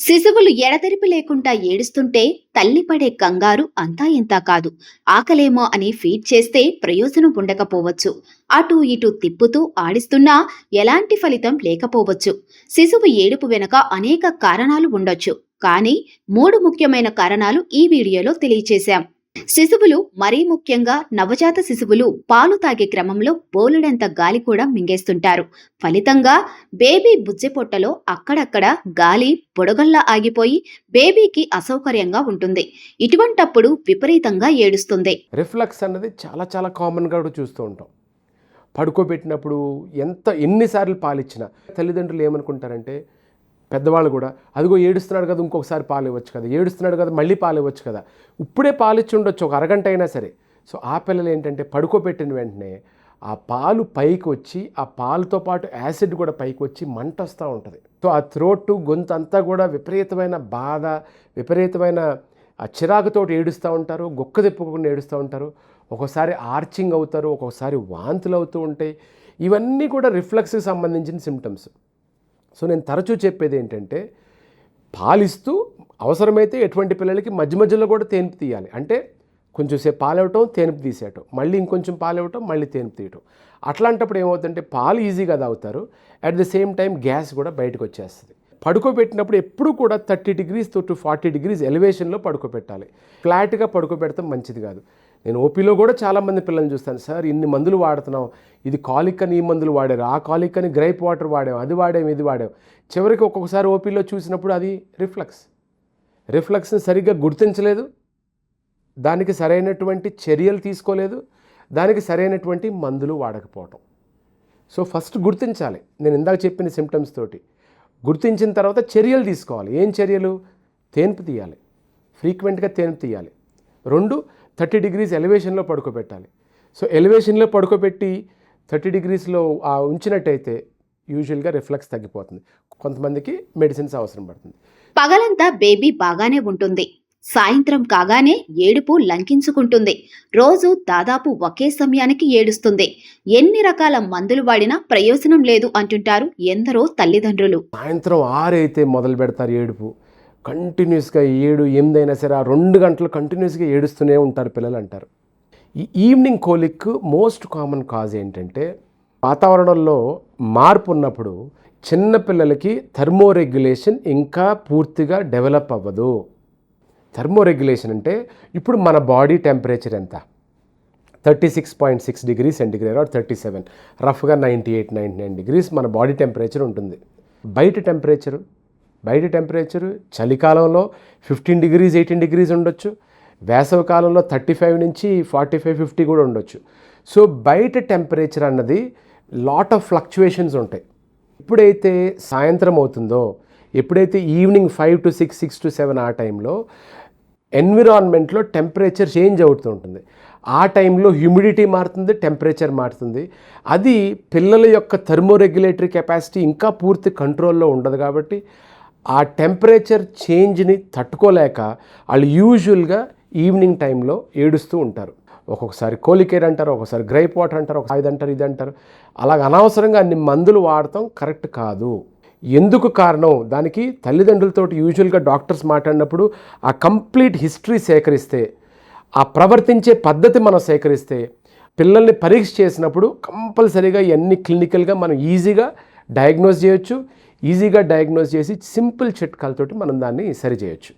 శిశువులు ఎడతెరిపి లేకుండా ఏడుస్తుంటే తల్లి పడే కంగారు అంతా ఇంతా కాదు. ఆకలేమో అని ఫీడ్ చేస్తే ప్రయోజనం ఉండకపోవచ్చు. అటూ ఇటూ తిప్పుతూ ఆడిస్తున్నా ఎలాంటి ఫలితం లేకపోవచ్చు. శిశువు ఏడుపు వెనుక అనేక కారణాలు ఉండొచ్చు. కానీ 3 ముఖ్యమైన కారణాలు ఈ వీడియోలో తెలియచేశాం. శిశువులు, మరీ ముఖ్యంగా నవజాత శిశువులు పాలు తాగే క్రమంలో బోలెడంత గాలి కూడా మింగేస్తుంటారు. ఫలితంగా బేబీ బుజ్జెపొట్టలో అక్కడక్కడ గాలి బుడగల్లా ఆగిపోయి బేబీకి అసౌకర్యంగా ఉంటుంది. ఇటువంటప్పుడు విపరీతంగా ఏడుస్తుంది. రిఫ్లక్స్ అన్నది చాలా చాలా కామన్గా కూడా చూస్తూ ఉంటాం. పడుకోబెట్టినప్పుడు ఎన్నిసార్లు పాలిచ్చినా తల్లిదండ్రులు ఏమనుకుంటారంటే, పెద్దవాళ్ళు కూడా అదిగో ఏడుస్తున్నాడు కదా, ఇంకొకసారి పాలు ఇవ్వచ్చు కదా, ఏడుస్తున్నాడు కదా మళ్ళీ పాలు ఇవ్వచ్చు కదా, ఇప్పుడే పాలు ఇచ్చి ఉండొచ్చు ఒక అరగంట అయినా సరే. సో ఆ పిల్లలు ఏంటంటే పడుకోబెట్టిన వెంటనే ఆ పాలు పైకి వచ్చి, ఆ పాలతో పాటు యాసిడ్ కూడా పైకి వచ్చి మంట వస్తూ ఉంటుంది. సో ఆ థ్రోట్, గొంతు అంతా కూడా విపరీతమైన బాధ, విపరీతమైన ఆ చిరాకుతోటి ఏడుస్తూ ఉంటారు, గొక్క తిప్పుకుండా ఏడుస్తూ ఉంటారు. ఒక్కోసారి ఆర్చింగ్ అవుతారు, ఒక్కొక్కసారి వాంతులు అవుతూ ఉంటాయి. ఇవన్నీ కూడా రిఫ్లక్స్కి సంబంధించిన సిమ్టమ్స్. సో నేను తరచూ చెప్పేది ఏంటంటే, పాలిస్తూ అవసరమైతే ఎటువంటి పిల్లలకి మధ్య మధ్యలో కూడా తేన్పు తీయాలి. అంటే కొంచెం సేపు పాలు ఇవ్వటం, తేన్పు తీసేయటం, మళ్ళీ ఇంకొంచెం పాలు ఇవ్వటం, మళ్ళీ తేన్పు తీయటం. అట్లాంటప్పుడు ఏమవుతుందంటే పాలు ఈజీగా తాగుతారు, at the same time gas కూడా బయటకు వచ్చేస్తుంది. పడుకోబెట్టినప్పుడు ఎప్పుడు కూడా 30 degrees to 40 degrees ఎలివేషన్లో పడుకోబెట్టాలి. ఫ్లాట్గా పడుకోబెడతాం మంచిది కాదు. నేను ఓపీలో కూడా చాలామంది పిల్లల్ని చూస్తాను, సార్ ఇన్ని మందులు వాడుతున్నాం, ఇది కాలిక్ అని ఈ మందులు వాడారు, ఆ కాలిక్ అని గ్రైప్ వాటర్ వాడాం, అది వాడాం, ఇది వాడాం. చివరికి ఒక్కొక్కసారి ఓపీలో చూసినప్పుడు అది రిఫ్లక్స్ని సరిగ్గా గుర్తించలేదు, దానికి సరైనటువంటి చర్యలు తీసుకోలేదు, దానికి సరైనటువంటి మందులు వాడకపోవటం. సో ఫస్ట్ గుర్తించాలి. నేను ఇందాక చెప్పిన సిమ్టమ్స్ తోటి గుర్తించిన తర్వాత చర్యలు తీసుకోవాలి. ఏం చర్యలు? తేన్పు తీయాలి, ఫ్రీక్వెంట్గా తేన్పు తీయాలి. 2, 30 degrees ఎలివేషన్లో పడుకోబెట్టాలి. సో ఎలివేషన్లో పడుకోబెట్టి 30 degreesలో ఉంచినట్టయితే యూజువల్గా రిఫ్లక్స్ తగ్గిపోతుంది. కొంతమందికి మెడిసిన్స్ అవసరం పడుతుంది. పగలంతా బేబీ బాగానే ఉంటుంది, సాయంత్రం కాగానే ఏడుపు లంకించుకుంటుంది. రోజు దాదాపు ఒకే సమయానికి ఏడుస్తుంది. ఎన్ని రకాల మందులు వాడినా ప్రయోజనం లేదు అంటుంటారు ఎందరో తల్లిదండ్రులు. సాయంత్రం 6 అయితే మొదలు పెడతారు ఏడుపు. కంటిన్యూస్గా 7, 8 అయినా సరే ఆ 2 గంటలు కంటిన్యూస్గా ఏడుస్తూనే ఉంటారు పిల్లలు అంటారు. ఈ evening colic most common cause ఏంటంటే, వాతావరణంలో మార్పు ఉన్నప్పుడు చిన్నపిల్లలకి థర్మోరెగ్యులేషన్ ఇంకా పూర్తిగా డెవలప్ అవ్వదు. థర్మోరెగ్యులేషన్ అంటే ఇప్పుడు మన బాడీ టెంపరేచర్ ఎంత? 36.6 degrees సెంటిగ్రేడ్ ఆర్ 37, రఫ్గా 98-99 degrees మన బాడీ టెంపరేచర్ ఉంటుంది. బయట టెంపరేచరు చలికాలంలో 15 degrees 18 degrees ఉండొచ్చు, వేసవి కాలంలో 35 నుంచి 45-50 కూడా ఉండొచ్చు. సో బయట టెంపరేచర్ అన్నది లాట్ ఆఫ్ ఫ్లక్చువేషన్స్ ఉంటాయి. ఎప్పుడైతే సాయంత్రం అవుతుందో, ఎప్పుడైతే ఈవినింగ్ 5 to 6, 6 to 7 ఆ టైంలో ఎన్విరాన్మెంట్లో టెంపరేచర్ చేంజ్ అవుతూ ఉంటుంది. ఆ టైంలో హ్యూమిడిటీ మారుతుంది, టెంపరేచర్ మారుతుంది. అది పిల్లల యొక్క థర్మోరెగ్యులేటరీ కెపాసిటీ ఇంకా పూర్తి కంట్రోల్లో ఉండదు. కాబట్టి ఆ టెంపరేచర్ చేంజ్ని తట్టుకోలేక వాళ్ళు యూజువల్గా ఈవినింగ్ టైంలో ఏడుస్తూ ఉంటారు. ఒక్కొక్కసారి కోలికేర్ అంటారు, ఒక్కొక్కసారి గ్రైప్ వాటర్ అంటారు, ఇది అంటారు, ఇది అంటారు. అలాగ అనవసరంగా అన్ని మందులు వాడటం కరెక్ట్ కాదు. ఎందుకు కారణం? దానికి తల్లిదండ్రులతో యూజువల్గా డాక్టర్స్ మాట్లాడినప్పుడు ఆ కంప్లీట్ హిస్టరీ సేకరిస్తే, ఆ ప్రవర్తించే పద్ధతి మనం సేకరిస్తే, పిల్లల్ని పరీక్ష చేసినప్పుడు కంపల్సరీగా ఇవన్నీ క్లినికల్గా మనం ఈజీగా డయాగ్నోస్ చేయొచ్చు. ఈజీగా డయాగ్నోస్ చేసి సింపుల్ చిట్కాలతోటి మనం దాన్ని సరి చేయొచ్చు.